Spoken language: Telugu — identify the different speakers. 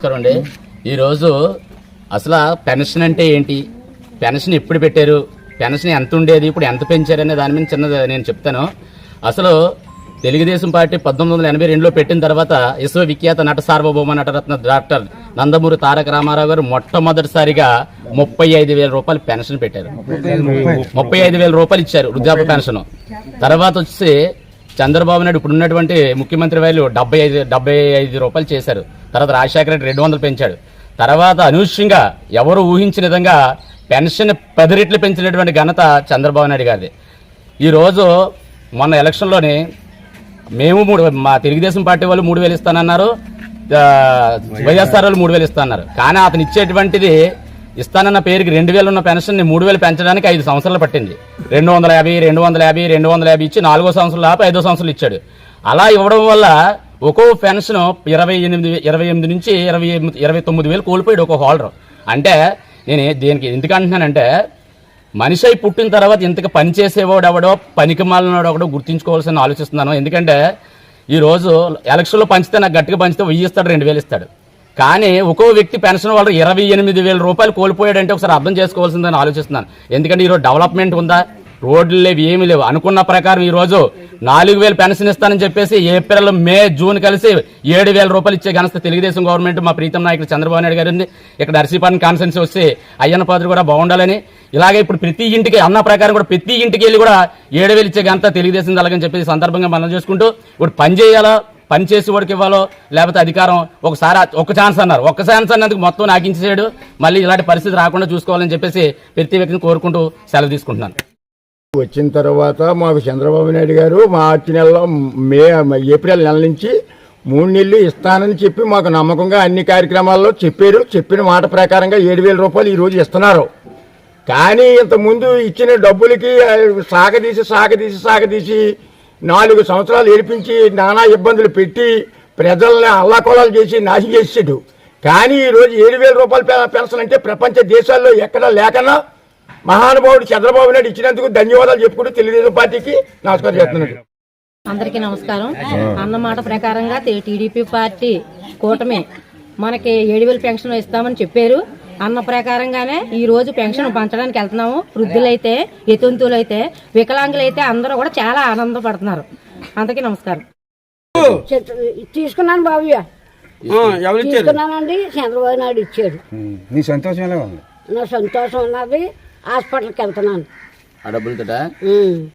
Speaker 1: అండి ఈరోజు అసలు పెన్షన్ అంటే ఏంటి, పెన్షన్ ఎప్పుడు పెట్టారు, పెన్షన్ ఎంత ఉండేది, ఇప్పుడు ఎంత పెంచారనే దాని మీద చిన్నది నేను చెప్తాను. అసలు తెలుగుదేశం పార్టీ 1982లో పెట్టిన తర్వాత విశ్వవిఖ్యాత నట సార్వభౌమ నటరత్న డాక్టర్ నందమూరి తారక రామారావు గారు మొట్టమొదటిసారిగా 35,000 రూపాయలు పెన్షన్ పెట్టారు. 35,000 రూపాయలు ఇచ్చారు వృద్ధాప్య పెన్షన్. తర్వాత వచ్చి చంద్రబాబు నాయుడు ఇప్పుడు ఉన్నటువంటి ముఖ్యమంత్రి వారు 75 రూపాయలు చేశారు. తర్వాత రాజశేఖర రెడ్డి 200 పెంచాడు. తర్వాత అనూహ్యంగా ఎవరు ఊహించిన విధంగా పెన్షన్ 10 రెట్లు పెంచినటువంటి ఘనత చంద్రబాబు నాయుడు గారిది. ఈరోజు మొన్న ఎలక్షన్లోని మేము మా తెలుగుదేశం పార్టీ వాళ్ళు 3,000 ఇస్తానన్నారు, వైఎస్ఆర్ వాళ్ళు 3,000 ఇస్తానన్నారు. కానీ అతను ఇచ్చేటువంటిది ఇస్తానన్న పేరుకి 2,000 ఉన్న పెన్షన్ 3,000 పెంచడానికి 5 సంవత్సరాలు పట్టింది. 250 ఇచ్చి 4వ సంవత్సరం ఆపి 5వ సంవత్సరాలు ఇచ్చాడు. అలా ఇవ్వడం వల్ల ఒక్కో పెన్షన్ 28 నుంచి 29,000 కోల్పోయాడు ఒక్కో హోల్డర్. అంటే నేను దీనికి ఎందుకు అంటున్నానంటే, మనిషి అయి పుట్టిన తర్వాత ఇంతకు పని చేసేవాడు ఎవడో పనికి మాలినవాడు ఒకడో గుర్తించుకోవాల్సిన ఆలోచిస్తున్నాను. ఎందుకంటే ఈరోజు ఎలక్షన్లో పంచితే నాకు గట్టిగా పంచితే 1000 ఇస్తాడు, 2,000 ఇస్తాడు. కానీ ఒక్కో వ్యక్తి పెన్షన్ వాళ్ళు 28,000 రూపాయలు కోల్పోయాడంటే ఒకసారి అర్థం చేసుకోవాల్సిందని ఆలోచిస్తున్నాను. ఎందుకంటే ఈరోజు డెవలప్మెంట్ ఉందా, రోడ్లు లేవు, ఏమీ లేవు. అనుకున్న ప్రకారం ఈరోజు 4,000 పెన్షన్ ఇస్తానని చెప్పేసి ఏప్రిల్, మే, జూన్ కలిసి 7,000 రూపాయలు ఇచ్చే ఘనత తెలుగుదేశం గవర్నమెంట్ మా ప్రీతం నాయకుడు చంద్రబాబు నాయుడు గారు ఉంది. ఇక్కడ నర్సీపట్నం కాన్స్టిట్యున్సీ వస్తే అయ్యన్న పాత్ర కూడా బాగుండాలని, ఇలాగే ఇప్పుడు ప్రతి ఇంటికి అన్న ప్రకారం కూడా ప్రతి ఇంటికి వెళ్ళి కూడా 7,000 ఇచ్చే ఘనత తెలుగుదేశం అలాగని చెప్పేసి సందర్భంగా మనం చేసుకుంటూ ఇప్పుడు పని చేయాలా, పని చేసి వాడికి ఇవ్వాలో లేకపోతే అధికారం ఒకసారి ఒక ఛాన్స్ అన్నారు, ఒక్క ఛాన్స్ అన్నందుకు మొత్తం నాకించేసాడు. మళ్ళీ ఇలాంటి పరిస్థితి రాకుండా చూసుకోవాలని చెప్పేసి ప్రతి వ్యక్తిని కోరుకుంటూ సెలవు తీసుకుంటున్నాను.
Speaker 2: వచ్చిన తర్వాత మాకు చంద్రబాబు నాయుడు గారు మార్చి నెలలో ఏప్రిల్ నెల నుంచి 3 నెలలు ఇస్తానని చెప్పి మాకు నమ్మకంగా అన్ని కార్యక్రమాల్లో చెప్పారు. చెప్పిన మాట ప్రకారంగా 7,000 రూపాయలు ఈరోజు ఇస్తున్నారు. కానీ ఇంతకుముందు ఇచ్చిన డబ్బులకి సాగదీసి 4 సంవత్సరాలు ఏడిపించి నానా ఇబ్బందులు పెట్టి ప్రజల్ని అల్లాకొలాలు చేసి నాశనం చేసాడు. కానీ ఈరోజు 7,000 రూపాయల పెన్షన్ అంటే ప్రపంచ దేశాల్లో ఎక్కడా లేకన్నా మహానుభావుడు చంద్రబాబు నాయుడు ఇచ్చినందుకు ధన్యవాదాలు చెప్పుకుంటూ తెలుగుదేశం పార్టీకి నమస్కారం చేస్తున్నాను.
Speaker 3: అందరికీ నమస్కారం. అన్నమాట ప్రకారంగా టీడీపీ పార్టీ కూటమి మనకి 7,000 పెన్షన్ ఇస్తామని చెప్పారు. అన్న ప్రకారంగానే ఈ రోజు పెన్షన్ పంచడానికి వెళ్తున్నాము. వృద్ధులైతే, యతంతులైతే, వికలాంగులైతే అందరూ కూడా చాలా ఆనందపడుతున్నారు. అందరికీ నమస్కారం.
Speaker 4: తీసుకున్నాను బాబు, తీసుకున్నానండి. చంద్రబాబు నాయుడు ఇచ్చాడు.
Speaker 5: నీ సంతోషం ఎలా ఉంది?
Speaker 4: నా సంతోషం ఉన్నది. హాస్పిటల్కి వెళ్తున్నాను.
Speaker 1: ఆ డబ్బులతో